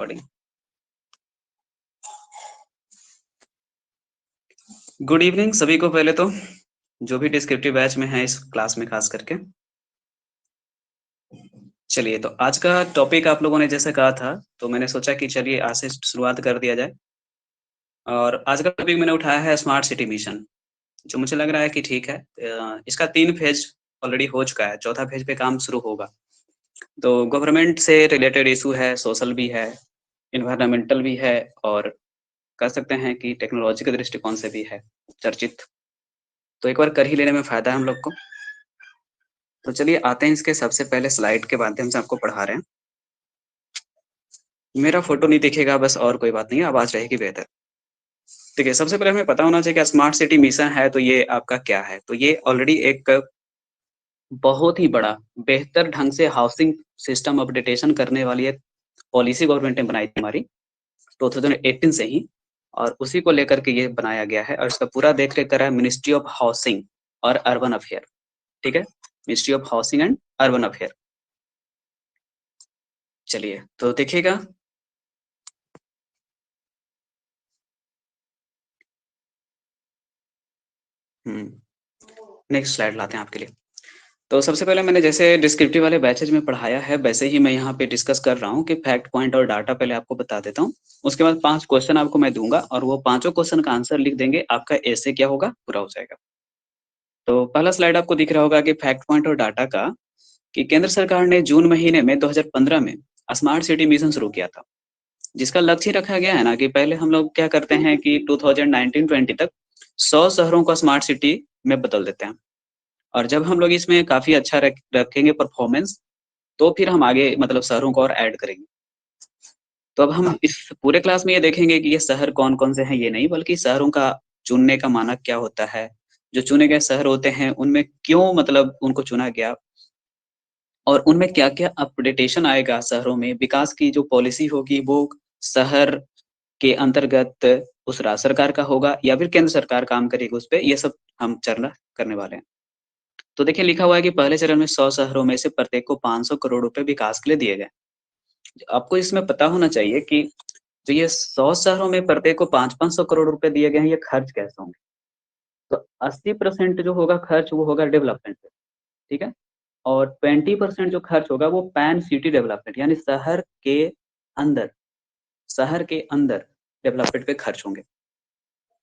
Recording. Good evening सभी को। पहले तो जो भी डिस्क्रिप्टिव बैच में है इस क्लास में खास करके, चलिए तो आज का टॉपिक आप लोगों ने जैसे कहा था तो मैंने सोचा कि चलिए आज से शुरुआत कर दिया जाए। और आज का टॉपिक मैंने उठाया है स्मार्ट सिटी मिशन, जो मुझे लग रहा है कि ठीक है। इसका 3 फेज ऑलरेडी हो चुका है, चौथा फेज पे काम शुरू होगा। तो गवर्नमेंट से रिलेटेड इशू है, सोशल भी है, इन्वायरमेंटल भी है, और कह सकते हैं कि टेक्नोलॉजी के दृष्टिकोण से भी है चर्चित। तो एक बार कर ही लेने में फ़ायदा है हम लोग को। तो चलिए आते हैं इसके सबसे पहले स्लाइड के माध्यम से आपको पढ़ा रहे हैं। मेरा फ़ोटो नहीं दिखेगा बस, और कोई बात नहीं है, आवाज़ रहेगी बेहतर। देखिए, सबसे पहले हमें पता होना चाहिए कि स्मार्ट सिटी मिशन है तो ये आपका क्या है? तो ये ऑलरेडी एक बहुत ही बड़ा, बेहतर ढंग से हाउसिंग सिस्टम अपडेटेशन करने वाली एक पॉलिसी गवर्नमेंट ने बनाई थी हमारी 2018 से ही, और उसी को लेकर के ये बनाया गया है। और इसका पूरा देख-रेख कर रहा है मिनिस्ट्री ऑफ हाउसिंग और अर्बन अफेयर, ठीक है? Ministry of housing and urban affair. चलिए, तो देखिएगा। नेक्स्ट स्लाइड लाते हैं आपके लिए। तो सबसे पहले मैंने जैसे डिस्क्रिप्टिव वाले बैचेज में पढ़ाया है, वैसे ही मैं यहाँ पे डिस्कस कर रहा हूँ कि फैक्ट, पॉइंट और डाटा पहले आपको बता देता हूँ। उसके बाद 5 क्वेश्चन आपको मैं दूँगा और वो पाँचों क्वेश्चन का आंसर लिख देंगे, आपका एसे क्या होगा? पूरा हो जाएगा। तो पहला स्लाइड आपको दिख रहा होगा कि फैक्ट, पॉइंट और डाटा का, कि केंद्र सरकार ने जून महीने में 2015 में स्मार्ट सिटी मिशन शुरू किया था। जिसका लक्ष्य रखा गया है ना कि पहले हम लोग क्या करते हैं कि 2019-20 तक 100 शहरों को स्मार्ट सिटी में बदल देते हैं। और जब हम लोग इसमें काफ़ी अच्छा रखेंगे परफॉर्मेंस, तो फिर हम आगे मतलब शहरों को और ऐड करेंगे। तो अब हम इस पूरे क्लास में ये देखेंगे कि ये शहर कौन-कौन से हैं, ये नहीं, बल्कि शहरों का चुनने का मानक क्या होता है? जो चुने गए शहर होते हैं, उनमें क्यों मतलब उनको चुना गया? और उनमें क्या-क्या अपडेटेशन आएगा शहरों में? विकास की जो पॉलिसी होगी वो शहर के अंतर्गत उस राज्य सरकार का होगा या फिर केंद्र सरकार काम करेगी उस पे, ये सब हम चर्चा करने वाले हैं। तो देखिए लिखा हुआ है कि पहले चरण में 100 शहरों में से प्रत्येक को 500 करोड़ रुपए विकास के लिए दिए गए। आपको इसमें पता होना चाहिए कि जो ये 100 शहरों में प्रत्येक को 5-5 सौ करोड़ रुपए दिए गए हैं, ये खर्च कैसे होंगे? तो 80% जो होगा खर्च वो होगा डेवलपमेंट पे, ठीक है? और 20% जो खर्च होगा वो पैन सिटी डेवलपमेंट यानी अंदर शहर के अंदर डेवलपमेंट पे खर्च होंगे,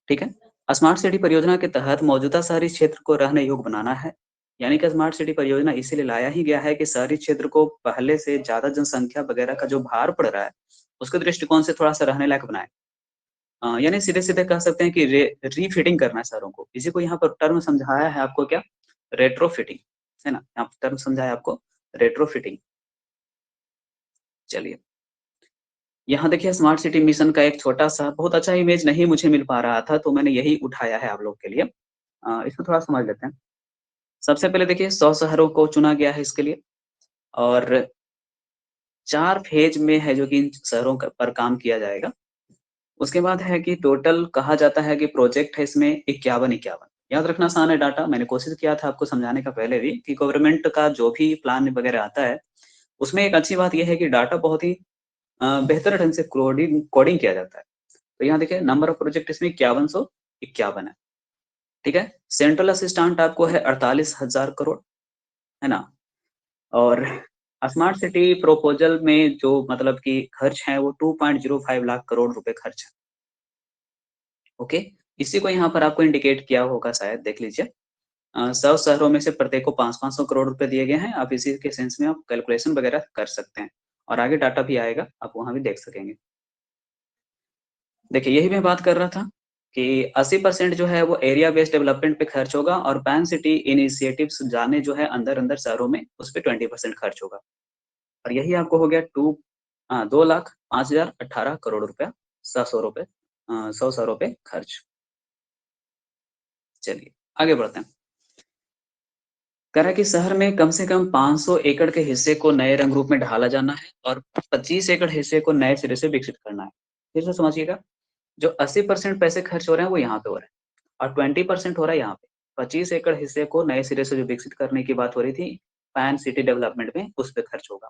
ठीक है? स्मार्ट सिटी परियोजना के तहत मौजूदा शहरी क्षेत्र को रहने योग्य बनाना है। यानी कि स्मार्ट सिटी परियोजना इसीलिए लाया ही गया है कि शहरी क्षेत्र को पहले से ज़्यादा जनसंख्या वगैरह का जो भार पड़ रहा है, उसके दृष्टिकोण से थोड़ा-सा रहने लायक बनाएँ। यानी सीधे-सीधे कह सकते हैं कि रीफिटिंग करना है शहरों को। इसी को यहाँ पर टर्म समझाया है आपको क्या? रेट्रोफिटिंग, है ना? यहाँ पे टर्म समझाया आपको रेट्रोफिटिंग। चलिए, यहाँ देखिए स्मार्ट सिटी मिशन का एक छोटा-सा बहुत अच्छा इमेज नहीं मुझे मिल पा रहा था, तो मैंने यही उठाया है आप लोग के लिए। इसको थोड़ा समझ लेते हैं। सबसे पहले देखिए 100 शहरों को चुना गया है इसके लिए, और 4 फेज़ में है जो कि इन शहरों पर काम किया जाएगा। उसके बाद है कि टोटल कहा जाता है कि प्रोजेक्ट है इसमें 51-51। याद रखना आसान है डाटा, मैंने कोशिश किया था आपको समझाने का पहले भी कि गवर्नमेंट का जो भी प्लान वगैरह आता है, उसमें एक अच्छी बात ये है कि डाटा बहुत ही बेहतर ढंग से कोडिंग किया जाता है। तो यहाँ देखिए नंबर ऑफ प्रोजेक्ट इसमें 5151 है, ठीक है? सेंट्रल असिस्टेंट आपको है 48,000 करोड़, है ना? और स्मार्ट सिटी प्रपोज़ल में जो मतलब कि खर्च है वो 2.05 लाख करोड़ रुपए खर्च है। ओके? इसी को यहाँ पर आपको इंडिकेट किया होगा शायद, देख लीजिए। 100 शहरों में से प्रत्येक को 5-500 करोड़ रुपए दिए गए हैं। आप इसी के सेंस में आप कैलकुलेशन वगैरह कर सकते हैं, और आगे डाटा भी आएगा, आप वहाँ भी देख सकेंगे। देखिए, यही मैं बात कर रहा था कि 80% जो है वो एरिया बेस्ड डेवलपमेंट पे खर्च होगा, और पैन सिटी इनिशिएटिव्स जाने जो है अंदर-अंदर शहरों में, उस पे 20% खर्च होगा। और यही आपको हो गया 2,05,18 करोड़ रुपया 100 शहरों पे खर्च। चलिए, आगे बढ़ते हैं। कह रहा है कि शहर में कम से कम 500 एकड़ के हिस्से को नए रंग रूप में ढाला जाना है और 25 एकड़ हिस्से को नए सिरे से विकसित करना है। फिर से समझिएगा, जो 80% पैसे खर्च हो रहे हैं वो यहाँ पे हो रहे हैं, और 20% हो रहा है यहाँ पे। 25 एकड़ हिस्से को नए सिरे से जो विकसित करने की बात हो रही थी, पैन सिटी डेवलपमेंट में, उस पे खर्च होगा।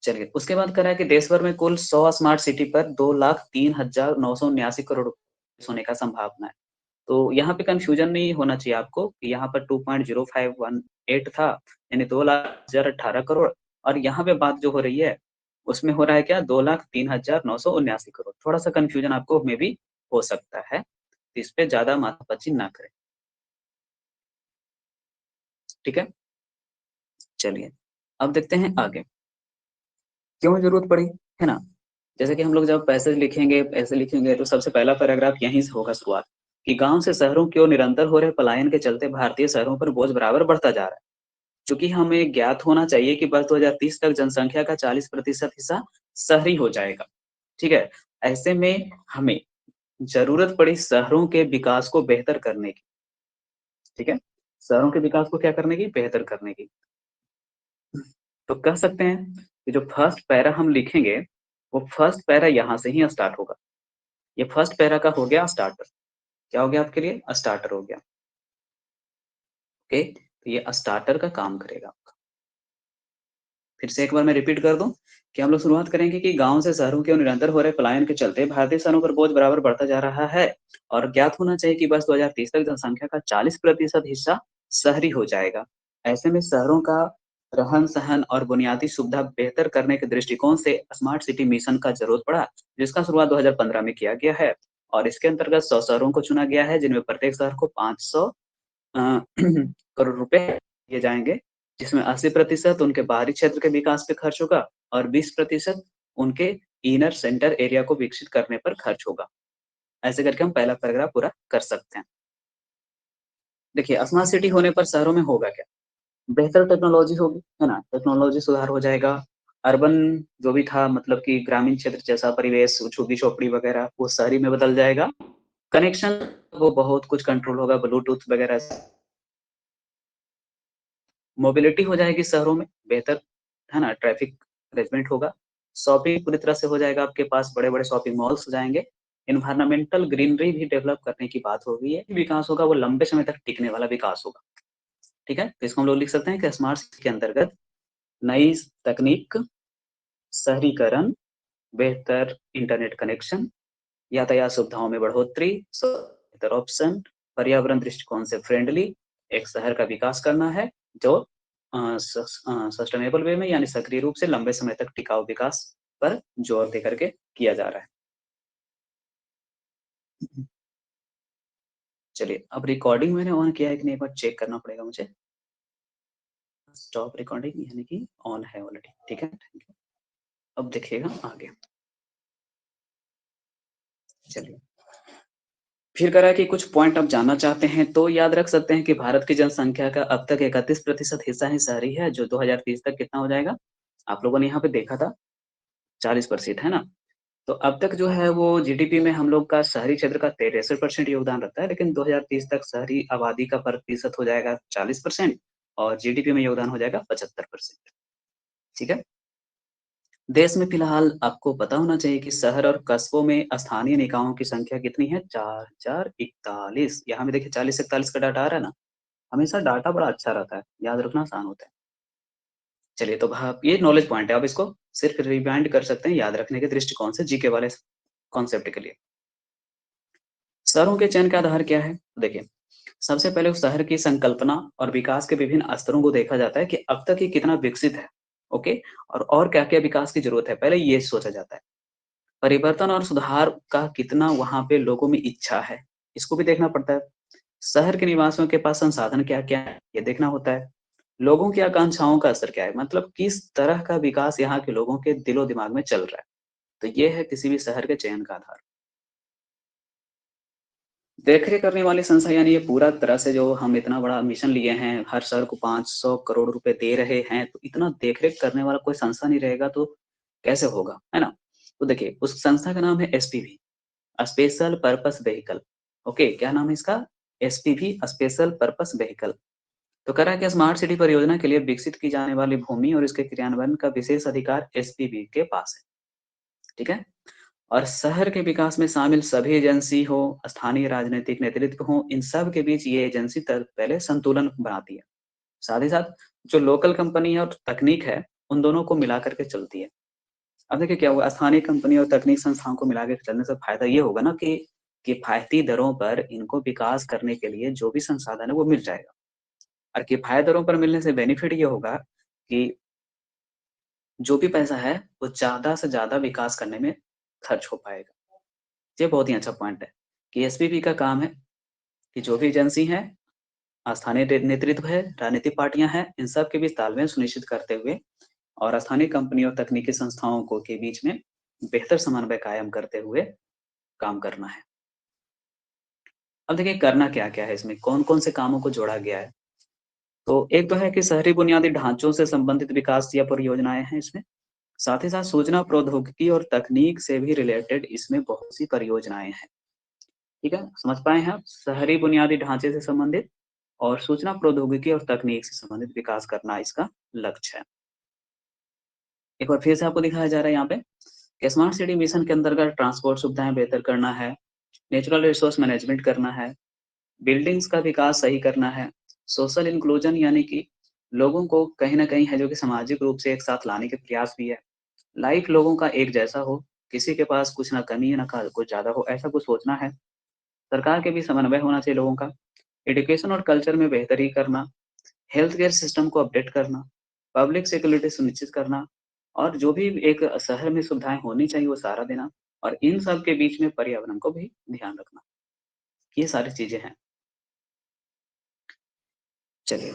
चलिए, उसके बाद करा है कि देश भर में कुल 100 स्मार्ट सिटी पर 2,03,979 करोड़ रुपए होने का संभावना है। तो यहाँ पे कन्फ्यूजन नहीं होना चाहिए आपको कि यहाँ पर 2.0518 था, यानी 2,18 करोड़, और यहाँ पे बात जो हो रही है, उसमें हो रहा है क्या 2,03,979 करोड़। थोड़ा-सा कन्फ्यूजन आपको में भी हो सकता है, तो इस पे ज़्यादा माथापच्ची ना करें, ठीक है? चलिए, अब देखते हैं आगे, क्यों ज़रूरत पड़ी, है ना? जैसे कि हम लोग जब पैसे लिखेंगे तो सबसे पहला पैराग्राफ यहीं से होगा शुरुआत, कि गाँव से शहरों की ओर निरंतर हो रहे पलायन के चलते भारतीय शहरों पर बोझ बराबर बढ़ता जा रहा है। चूँकि हमें ज्ञात होना चाहिए कि वर्ष 2030 तक जनसंख्या का 40% हिस्सा शहरी हो जाएगा, ठीक है? ऐसे में हमें ज़रूरत पड़ी शहरों के विकास को बेहतर करने की, ठीक है? शहरों के विकास को क्या करने की? बेहतर करने की। तो कह सकते हैं कि जो फर्स्ट पैरा हम लिखेंगे, वो फर्स्ट पैरा यहाँ से ही स्टार्ट होगा। ये फर्स्ट पैरा का हो गया स्टार्टर। क्या हो गया आपके लिए? स्टार्टर हो गया, ओके? तो ये स्टार्टर का काम करेगा। फिर से एक बार मैं रिपीट कर दूँ कि हम लोग शुरुआत करेंगे कि गाँव से शहरों की ओर निरंतर हो रहे पलायन के चलते भारतीय शहरों पर बोझ बराबर बढ़ता जा रहा है और ज्ञात होना चाहिए कि वर्ष 2030 तक जनसंख्या का 40% हिस्सा शहरी हो जाएगा। ऐसे में शहरों का रहन-सहन और बुनियादी सुविधा बेहतर करने के दृष्टिकोण से स्मार्ट सिटी मिशन का ज़रूरत पड़ा, जिसका शुरुआत 2015 में किया गया है और इसके अंतर्गत 100 शहरों को चुना गया है, जिनमें प्रत्येक शहर को 500 अ, करोड़ रुपए दिए जाएँगे, जिसमें 80% उनके बाहरी क्षेत्र के विकास पे खर्च होगा और 20% उनके इनर सेंटर एरिया को विकसित करने पर खर्च होगा। ऐसे करके हम पहला पैराग्राफ पूरा कर सकते हैं। देखिए, स्मार्ट सिटी होने पर शहरों में होगा क्या? बेहतर टेक्नोलॉजी होगी, है ना? टेक्नोलॉजी सुधार हो जाएगा। अर्बन जो भी था मतलब कि ग्रामीण क्षेत्र जैसा परिवेश, झुग्गी-झोपड़ी वगैरह, वो शहरी में बदल जाएगा। कनेक्शन वो बहुत कुछ कंट्रोल होगा, ब्लूटूथ वगैरह से। मोबिलिटी हो जाएगी शहरों में बेहतर, है ना? ट्रैफिक मैनेजमेंट होगा। शॉपिंग पूरी तरह से हो जाएगा आपके पास, बड़े-बड़े शॉपिंग मॉल्स हो जाएँगे। एनवायरनमेंटल ग्रीनरी भी डेवलप करने की बात हो रही है। विकास होगा वो लंबे समय तक टिकने वाला विकास होगा, ठीक है? तो इसको हम लोग लिख सकते हैं कि स्मार्ट सिटी के अंतर्गत नई तकनीक, शहरीकरण, बेहतर इंटरनेट कनेक्शन, यातायात सुविधाओं में बढ़ोतरी, बेहतर ऑप्शन, पर्यावरण दृष्टिकोण से फ्रेंडली, एक शहर का विकास करना है जो सस्टेनेबल वे में यानी सक्रिय रूप से लंबे समय तक टिकाऊ विकास पर जोर देकर के किया जा रहा है। चलिए, अब रिकॉर्डिंग मैंने ऑन किया है कि नहीं एक बार चेक करना पड़ेगा मुझे। स्टॉप रिकॉर्डिंग यानी कि ऑन है ऑलरेडी, ठीक है, थैंक यू। अब देखिएगा आगे, चलिए। फिर कह रहा है कि कुछ पॉइंट आप जानना चाहते हैं तो याद रख सकते हैं कि भारत की जनसंख्या का अब तक 31% हिस्सा ही शहरी है, जो 2030 तक कितना हो जाएगा? आप लोगों ने यहाँ पे देखा था 40% है ना? तो अब तक जो है वो जीडीपी में हम लोग का शहरी क्षेत्र का 63% योगदान रहता है, लेकिन 2030 तक शहरी आबादी का प्रतिशत हो जाएगा 40% और जीडीपी में योगदान हो जाएगा 75%, ठीक है? देश में फिलहाल आपको पता होना चाहिए कि शहर और कस्बों में स्थानीय निकायों की संख्या कितनी है? 4041। यहाँ पे देखिए 40-41 का डाटा आ रहा है ना? हमेशा डाटा बड़ा अच्छा रहता है, याद रखना आसान होता है। चलिए तो भा ये नॉलेज पॉइंट है, आप इसको सिर्फ रिवाइंड कर सकते हैं याद रखने के दृष्टिकोण से जीके वाले कॉन्सेप्ट के लिए। शहरों के चयन का आधार क्या है? देखिए, सबसे पहले उस शहर की संकल्पना और विकास के विभिन्न स्तरों को देखा जाता है कि अब तक ये कितना विकसित है, ओके? और क्या-क्या विकास की ज़रूरत है, पहले ये सोचा जाता है। परिवर्तन और सुधार का कितना वहाँ पे लोगों में इच्छा है, इसको भी देखना पड़ता है। शहर के निवासियों के पास संसाधन क्या-क्या है, ये देखना होता है। लोगों की आकांक्षाओं का असर क्या है, मतलब किस तरह का विकास यहाँ के लोगों के दिलो-दिमाग में चल रहा है। तो ये है किसी भी शहर के चयन का आधार। देख-रेख करने वाली संस्था यानी ये पूरा तरह से जो हम इतना बड़ा मिशन लिए हैं, हर शहर को 500 करोड़ रुपए दे रहे हैं, तो इतना देख-रेख करने वाला कोई संस्था नहीं रहेगा तो कैसे होगा, है ना? तो देखिए, उस संस्था का नाम है SPV, special purpose vehicle, okay? क्या नाम है इसका? SPV special purpose vehicle. तो कह रहा है कि स्मार्ट सिटी परियोजना के लिए विकसित की जाने वाली भूमि और इसके क्रियान्वयन का विशेष अधिकार एसपीवी के पास है, ठीक है? और शहर के विकास में शामिल सभी एजेंसी हो, स्थानीय राजनीतिक नेतृत्व हो, इन सब के बीच ये एजेंसी पहले संतुलन बनाती है। साथ ही साथ जो लोकल कंपनी है और तकनीक है, उन दोनों को मिला कर के चलती है। अब देखिए क्या हुआ, स्थानीय कंपनी और तकनीक संस्थाओं को मिला के चलने से फायदा ये होगा ना कि किफ़ायती दरों पर इनको विकास करने के लिए जो भी संसाधन है वो मिल जाएगा। और किफ़ायती दरों पर मिलने से बेनिफिट ये होगा कि जो भी पैसा है वो ज़्यादा से ज़्यादा विकास करने में खर्च हो पाएगा। ये बहुत ही अच्छा पॉइंट है कि एसपीपी का काम है कि जो भी एजेंसी है, स्थानीय नेतृत्व है, राजनीतिक पार्टियाँ हैं, इन सब के बीच तालमेल सुनिश्चित करते हुए और स्थानीय कंपनी और तकनीकी संस्थाओं को के बीच में बेहतर समन्वय कायम करते हुए काम करना है। अब देखिए करना क्या-क्या है इसमें, कौन-कौन से कामों को जोड़ा गया है। तो एक तो है कि शहरी बुनियादी ढांचों से संबंधित विकास या परियोजनाएँ हैं इसमें। साथ ही साथ सूचना प्रौद्योगिकी और तकनीक से भी रिलेटेड इसमें बहुत सी परियोजनाएँ हैं। ठीक है? समझ पाए हैं आप? शहरी बुनियादी ढांचे से संबंधित और सूचना प्रौद्योगिकी और तकनीक से संबंधित विकास करना इसका लक्ष्य है। एक बार फिर से आपको दिखाया जा रहा है यहाँ पे कि स्मार्ट सिटी मिशन के अंतर्गत ट्रांसपोर्ट सुविधाएँ बेहतर करना है, नेचुरल रिसोर्स मैनेजमेंट करना है, बिल्डिंग्स का विकास सही करना है, सोशल इंक्लूजन यानी कि लोगों को कहीं न कहीं है जो कि सामाजिक रूप से एक साथ लाने के प्रयास भी है। लाइफ लोगों का एक जैसा हो, किसी के पास कुछ ना कमी है ना कुछ ज़्यादा हो, ऐसा कुछ सोचना है। सरकार के भी समन्वय होना चाहिए लोगों का। एजुकेशन और कल्चर में बेहतरी करना, हेल्थ केयर सिस्टम को अपडेट करना, पब्लिक सिक्योरिटी सुनिश्चित करना और जो भी एक शहर में सुविधाएँ होनी चाहिए वो सारा देना और इन सब के बीच में पर्यावरण को भी ध्यान रखना। ये सारी चीज़ें हैं। चलिए,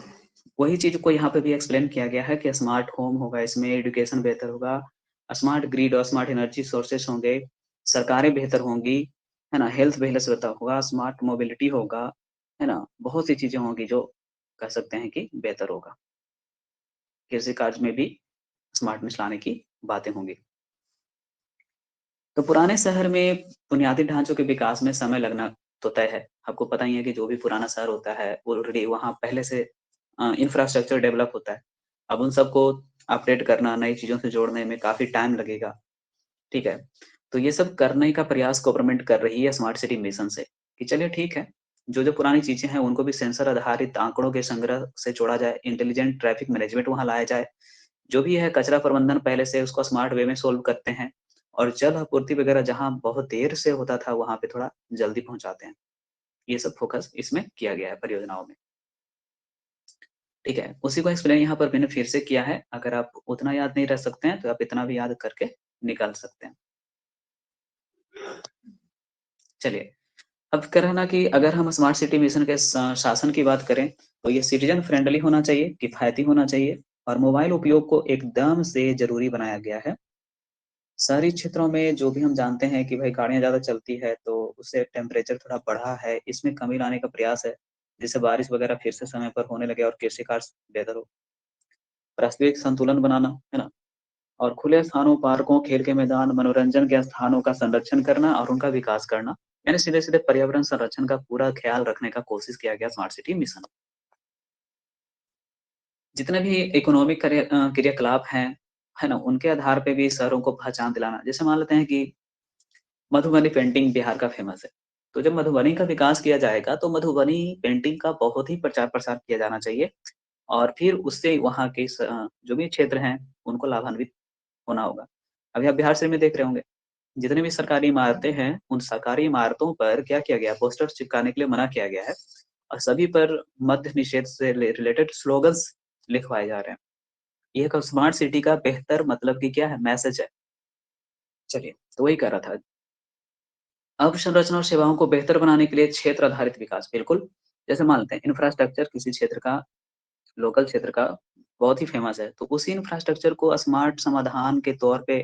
वही चीज़ को यहाँ पे भी एक्सप्लेन किया गया है कि स्मार्ट होम होगा इसमें, एजुकेशन बेहतर होगा, स्मार्ट ग्रिड और स्मार्ट एनर्जी सोर्सेस होंगे, सरकारें बेहतर होंगी, है ना? हेल्थ बेहतर होगा, स्मार्ट मोबिलिटी होगा, है ना? बहुत सी चीज़ें होंगी जो कह सकते हैं कि बेहतर होगा। कृषि कार्य में भी स्मार्टनेस लाने की बातें होंगी। तो पुराने शहर में बुनियादी ढांचों के विकास में समय लगना तो तय है। आपको पता ही है कि जो भी पुराना शहर होता है, ऑलरेडी वहाँ पहले से इंफ्रास्ट्रक्चर डेवलप होता है। अब उन सबको अपडेट करना, नई चीज़ों से जोड़ने में काफ़ी टाइम लगेगा, ठीक है? तो ये सब करने का प्रयास गवर्नमेंट कर रही है स्मार्ट सिटी मिशन से, कि चलिए ठीक है, जो-जो पुरानी चीज़ें हैं उनको भी सेंसर आधारित आँकड़ों के संग्रह से जोड़ा जाए, इंटेलिजेंट ट्रैफिक मैनेजमेंट वहाँ लाया जाए। जो भी है कचरा प्रबंधन पहले से उसको स्मार्ट वे में सोल्व करते हैं और जल आपूर्ति वगैरह जहाँ बहुत देर से होता था, वहाँ पे थोड़ा जल्दी पहुँचाते हैं। ये सब फ़ोकस इसमें किया गया है परियोजनाओं में, ठीक है? उसी को एक्सप्लेन यहाँ पर मैंने फिर से किया है, अगर आप उतना याद नहीं रख सकते हैं, तो आप इतना भी याद करके निकाल सकते हैं। चलिए, अब क्या है ना कि अगर हम स्मार्ट सिटी मिशन के शासन की बात करें, तो ये सिटीज़न फ्रेंडली होना चाहिए, किफ़ायती होना चाहिए और मोबाइल उपयोग को एकदम से ज़रूरी बनाया गया है। शहरी क्षेत्रों में जो भी हम जानते हैं कि भाई गाड़ियाँ ज़्यादा चलती है, तो उससे टेम्परेचर थोड़ा बढ़ा है, इसमें कमी लाने का प्रयास है, जिससे बारिश वगैरह फिर से समय पर होने लगे और कृषि कार्य बेहतर हो। वास्तविक संतुलन बनाना, है ना? और खुले स्थानों, पार्कों, खेल के मैदान, मनोरंजन के स्थानों का संरक्षण करना और उनका विकास करना, यानी सीधे-सीधे पर्यावरण संरक्षण का पूरा ख्याल रखने का कोशिश किया गया स्मार्ट सिटी मिशन। जितने भी इकोनॉमिक क्रियाकलाप हैं, है ना? उनके आधार पे भी शहरों को पहचान दिलाना। जैसे मान लेते हैं कि मधुबनी पेंटिंग बिहार का फ़ेमस है। तो जब मधुबनी का विकास किया जाएगा, तो मधुबनी पेंटिंग का बहुत ही प्रचार-प्रसार किया जाना चाहिए और फिर उससे वहाँ के जो भी क्षेत्र हैं, उनको लाभान्वित होना होगा। अभी आप बिहार शरीफ में देख रहे होंगे, जितनी भी सरकारी इमारतें हैं, उन सरकारी इमारतों पर क्या किया गया है, पोस्टर्स चिपकाने के लिए मना किया गया है और सभी पर मद्य निषेध से रिलेटेड स्लोगन्स लिखवाए जा रहे हैं। ये एक स्मार्ट सिटी का बेहतर मतलब कि क्या है, मैसेज है। चलिए, तो वही कह रहा था। अवसंरचना और सेवाओं को बेहतर बनाने के लिए क्षेत्र आधारित विकास, बिल्कुल। जैसे मान लेते हैं इंफ्रास्ट्रक्चर किसी क्षेत्र का, लोकल क्षेत्र का बहुत ही फ़ेमस है, तो उसी इंफ्रास्ट्रक्चर को स्मार्ट समाधान के तौर पे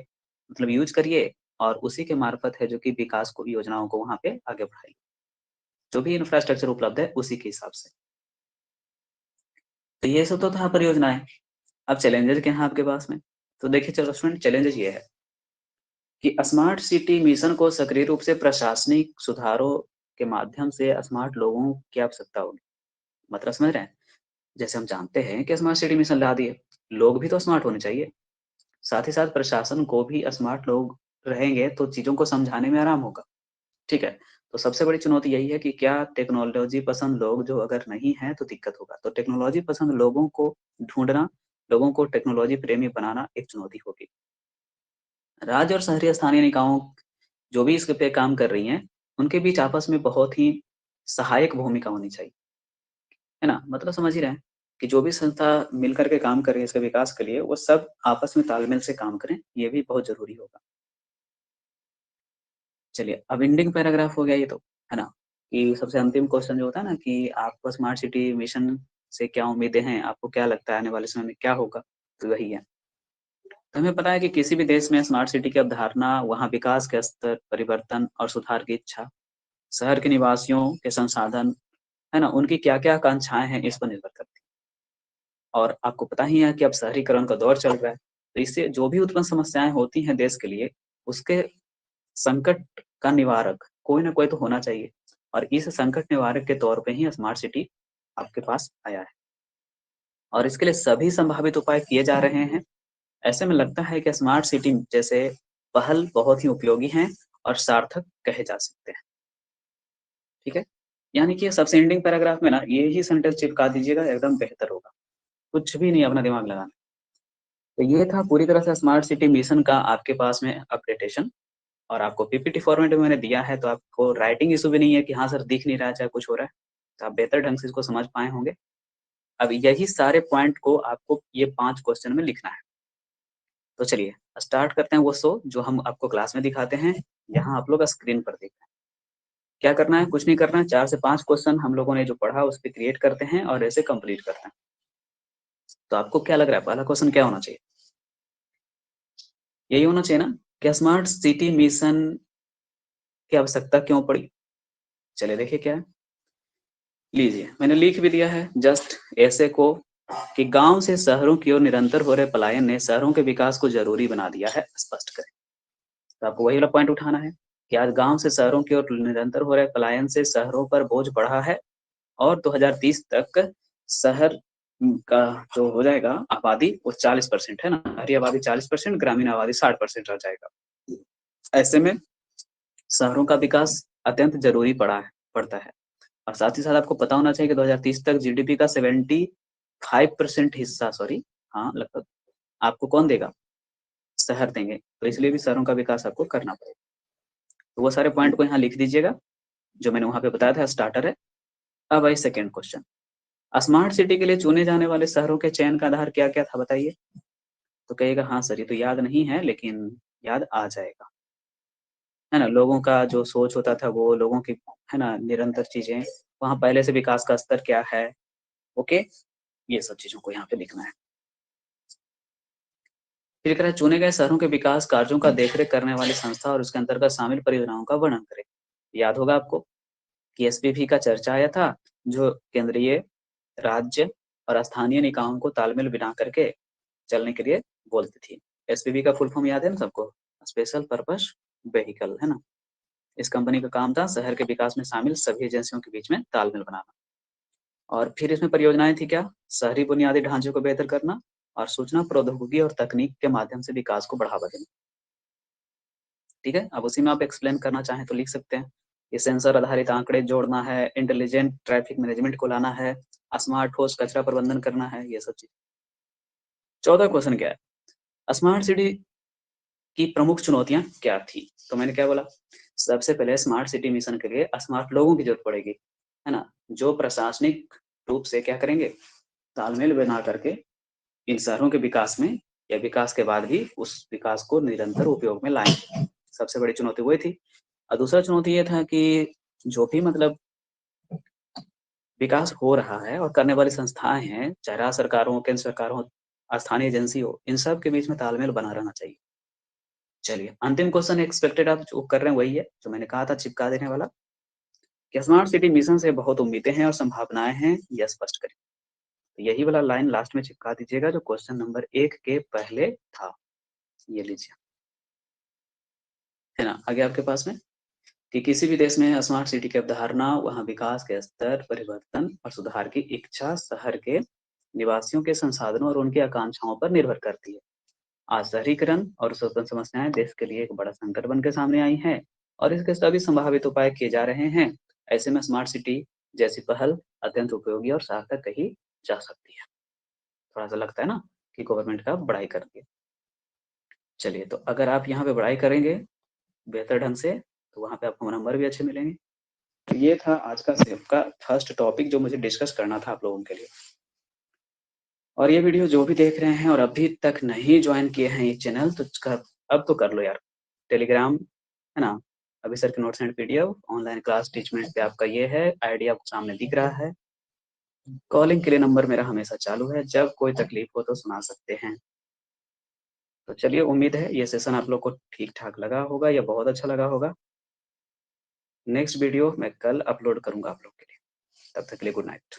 मतलब यूज़ करिए और उसी के मार्फत है जो कि विकास को योजनाओं को वहाँ पे आगे बढ़ाइए। जो भी इंफ्रास्ट्रक्चर उपलब्ध है, उसी के हिसाब से। तो ये सब तो था परियोजनाएँ। अब चैलेंजेज़ क्या हैं आपके पास में? तो देखिए चलो स्टूडेंट चैलेंजेज़ ये है कि स्मार्ट सिटी मिशन को सक्रिय रूप से प्रशासनिक सुधारों के माध्यम से स्मार्ट लोगों की आवश्यकता होगी। मतलब समझ रहे हैं? जैसे हम जानते हैं कि स्मार्ट सिटी मिशन ला दिए, लोग भी तो स्मार्ट होने चाहिए। साथ ही साथ प्रशासन को भी स्मार्ट लोग रहेंगे तो चीज़ों को समझाने में आराम होगा, ठीक है? तो सबसे बड़ी चुनौती यही है कि क्या टेक्नोलॉजी पसंद लोग जो अगर नहीं हैं तो दिक्कत होगा। तो टेक्नोलॉजी पसंद लोगों को ढूँढना लोगों को टेक्नोलॉजी प्रेमी बनाना एक चुनौती होगी। राज्य और शहरी स्थानीय निकायों जो भी इस पे काम कर रही हैं, उनके बीच आपस में बहुत ही सहायक भूमिका होनी चाहिए, है ना? मतलब समझ ही रहे हैं कि जो भी संस्था मिलकर के काम कर रही है इसके विकास के लिए, वो सब आपस में तालमेल से काम करें, ये भी बहुत ज़रूरी होगा। चलिए, अब एंडिंग पैराग्राफ हो गया ये तो, है ना? कि सबसे अंतिम क्वेश्चन जो होता है ना कि आपको स्मार्ट सिटी मिशन से क्या उम्मीदें हैं? आपको क्या लगता है आने वाले समय में क्या होगा? तो वही है। तो हमें पता है कि किसी भी देश में स्मार्ट सिटी की अवधारणा वहाँ विकास के स्तर, परिवर्तन और सुधार की इच्छा, शहर के निवासियों के संसाधन, है ना? उनकी क्या-क्या आकांक्षाएँ हैं, इस पर निर्भर करती है। और आपको पता ही है कि अब शहरीकरण का दौर चल रहा है, तो इससे जो भी उत्पन्न समस्याएँ होती हैं देश के लिए, उसके संकट का निवारक कोई न कोई तो होना चाहिए और इस संकट निवारक के तौर पे ही स्मार्ट सिटी आपके पास आया है और इसके लिए सभी संभावित उपाय किए जा रहे हैं। ऐसे में लगता है कि स्मार्ट सिटी जैसे पहल बहुत ही उपयोगी हैं और सार्थक कहे जा सकते हैं, ठीक है? यानी कि सबसे एंडिंग पैराग्राफ में ना ये ही सेंटेंस चिपका दीजिएगा एकदम बेहतर होगा, कुछ भी नहीं अपना दिमाग लगाना। तो ये था पूरी तरह से स्मार्ट सिटी मिशन का आपके पास में अपडेटेशन और आपको पीपीटी फॉर्मेट में मैंने दिया है, तो आपको राइटिंग इश्यू भी नहीं है कि हाँ सर दिख नहीं रहा है, चाहे कुछ हो रहा है। तो आप बेहतर ढंग से इसको समझ पाए होंगे। अब यही सारे पॉइंट को आपको ये 5 क्वेश्चन में लिखना है। तो चलिए स्टार्ट करते हैं वो शो जो हम आपको क्लास में दिखाते हैं, यहाँ आप लोग स्क्रीन पर देख रहे हैं। क्या करना है? कुछ नहीं करना है, 4 से 5 क्वेश्चन हम लोगों ने जो पढ़ा उस पे क्रिएट करते हैं और ऐसे कंप्लीट करते हैं। तो आपको क्या लग रहा है पहला क्वेश्चन क्या होना चाहिए? यही होना चाहिए ना कि स्मार्ट सिटी मिशन की आवश्यकता क्यों पड़ी? चलिए देखिए क्या है। लीजिए, मैंने लिख भी दिया है जस्ट ऐसे को कि गाँव से शहरों की ओर निरंतर हो रहे पलायन ने शहरों के विकास को ज़रूरी बना दिया है, स्पष्ट करें। तो आपको वही वाला पॉइंट उठाना है कि आज गाँव से शहरों की ओर निरंतर हो रहे पलायन से शहरों पर बोझ बढ़ा है और 2030 तक शहर का जो हो जाएगा आबादी वो 40% है ना, शहरी आबादी 40%, ग्रामीण आबादी 60% रह जाएगा। ऐसे में शहरों का विकास अत्यंत ज़रूरी पड़ता है। और साथ ही साथ आपको पता होना चाहिए कि 2030 तक जीडीपी का 75% हिस्सा सॉरी हाँ, लगभग आपको कौन देगा? शहर देंगे। तो इसलिए भी शहरों का विकास आपको करना पड़ेगा। तो वो सारे पॉइंट को यहाँ लिख दीजिएगा, जो मैंने वहाँ पे बताया था स्टार्टर है। अब आई सेकंड क्वेश्चन। स्मार्ट सिटी के लिए चुने जाने वाले शहरों के चयन का आधार क्या-क्या था बताइए? तो कहिएगा हाँ सर, ये तो याद नहीं है लेकिन याद आ जाएगा। है ना? लोगों का जो सोच होता था वो लोगों की है ना निरंतर चीज़ें, वहाँ पहले से विकास का स्तर क्या है, ओके? ये सब चीज़ों को यहाँ पे लिखना है। फिर कह रहा है चुने गए शहरों के विकास कार्यों का देखरेख करने वाली संस्था और उसके अंतर्गत शामिल परियोजनाओं का वर्णन करें। याद होगा आपको कि एसपीवी का चर्चा आया था, जो केंद्रीय, राज्य और स्थानीय निकायों को तालमेल बना करके चलने के लिए बोलती थी। एसपीवी का फुल फॉर्म याद है ना सबको? स्पेशल पर्पस व्हीकल, है ना? इस कंपनी का काम था शहर के विकास में शामिल सभी एजेंसियों के बीच में तालमेल बनाना। और फिर इसमें परियोजनाएँ थी क्या? शहरी बुनियादी ढांचे को बेहतर करना और सूचना प्रौद्योगिकी और तकनीक के माध्यम से विकास को बढ़ावा देना। ठीक है? अब उसी में आप एक्सप्लेन करना चाहें तो लिख सकते हैं। ये सेंसर आधारित आंकड़े जोड़ना है, इंटेलिजेंट ट्रैफिक मैनेजमेंट को लाना है, स्मार्ट ठोस कचरा प्रबंधन करना है, ये सब चीज़। 14 क्वेश्चन क्या है? स्मार्ट सिटी की प्रमुख चुनौतियाँ क्या थी? तो मैंने क्या बोला? सबसे पहले स्मार्ट सिटी मिशन के लिए स्मार्ट लोगों की ज़रूरत पड़ेगी, है ना? जो प्रशासनिक रूप से क्या करेंगे? तालमेल बना करके इन शहरों के विकास में या विकास के बाद भी उस विकास को निरंतर उपयोग में लाएँगे। सबसे बड़ी चुनौती वही थी। और दूसरा चुनौती ये था कि जो भी मतलब विकास हो रहा है और करने वाली संस्थाएँ हैं, चाहे राज्य सरकार हो, केंद्र सरकार हो, स्थानीय एजेंसी हो, इन सब के बीच में तालमेल बना रहना चाहिए। चलिए, अंतिम क्वेश्चन एक्सपेक्टेड आप जो कर रहे हैं वही है, जो मैंने कहा था चिपका देने वाला, कि स्मार्ट सिटी मिशन से बहुत उम्मीदें हैं और संभावनाएँ हैं, यह स्पष्ट करें। तो यही वाला लाइन लास्ट में चिपका दीजिएगा जो क्वेश्चन नंबर 1 के पहले था। ये लीजिए, है ना? आ गया आपके पास में? कि किसी भी देश में स्मार्ट सिटी की अवधारणा वहाँ विकास के स्तर, परिवर्तन और सुधार की इच्छा शहर के निवासियों के संसाधनों और उनकी आकांक्षाओं पर निर्भर करती है। आज शहरीकरण और उससे उत्पन्न समस्याएं देश के लिए एक बड़ा संकट बन के सामने आई हैं और इसके सभी संभावित उपाय किए जा रहे हैं। ऐसे में स्मार्ट सिटी जैसी पहल अत्यंत उपयोगी और सार्थक कही जा सकती है। थोड़ा सा लगता है ना कि गवर्नमेंट का बड़ाई करके। चलिए, तो अगर आप यहाँ पे बड़ाई करेंगे बेहतर ढंग से, तो वहाँ पे आपको नंबर भी अच्छे मिलेंगे। तो ये था आज का सिर्फ का फर्स्ट टॉपिक जो मुझे डिस्कस करना था आप लोगों के लिए। और ये वीडियो जो भी देख रहे हैं और अभी तक नहीं जॉइन किए हैं ये चैनल, तो अब तो कर लो यार। टेलीग्राम है ना, अभी सर के notes and PDF online class Teachmint पे आपका ये है, आईडी आपको सामने दिख रहा है। कॉलिंग के लिए नंबर मेरा हमेशा चालू है, जब कोई तकलीफ हो तो सुना सकते हैं। तो चलिए, उम्मीद है ये सेशन आप लोग को ठीक-ठाक लगा होगा या बहुत अच्छा लगा होगा। नेक्स्ट वीडियो मैं कल अपलोड करूँगा आप लोग के लिए। तब तक के लिए गुड नाइट।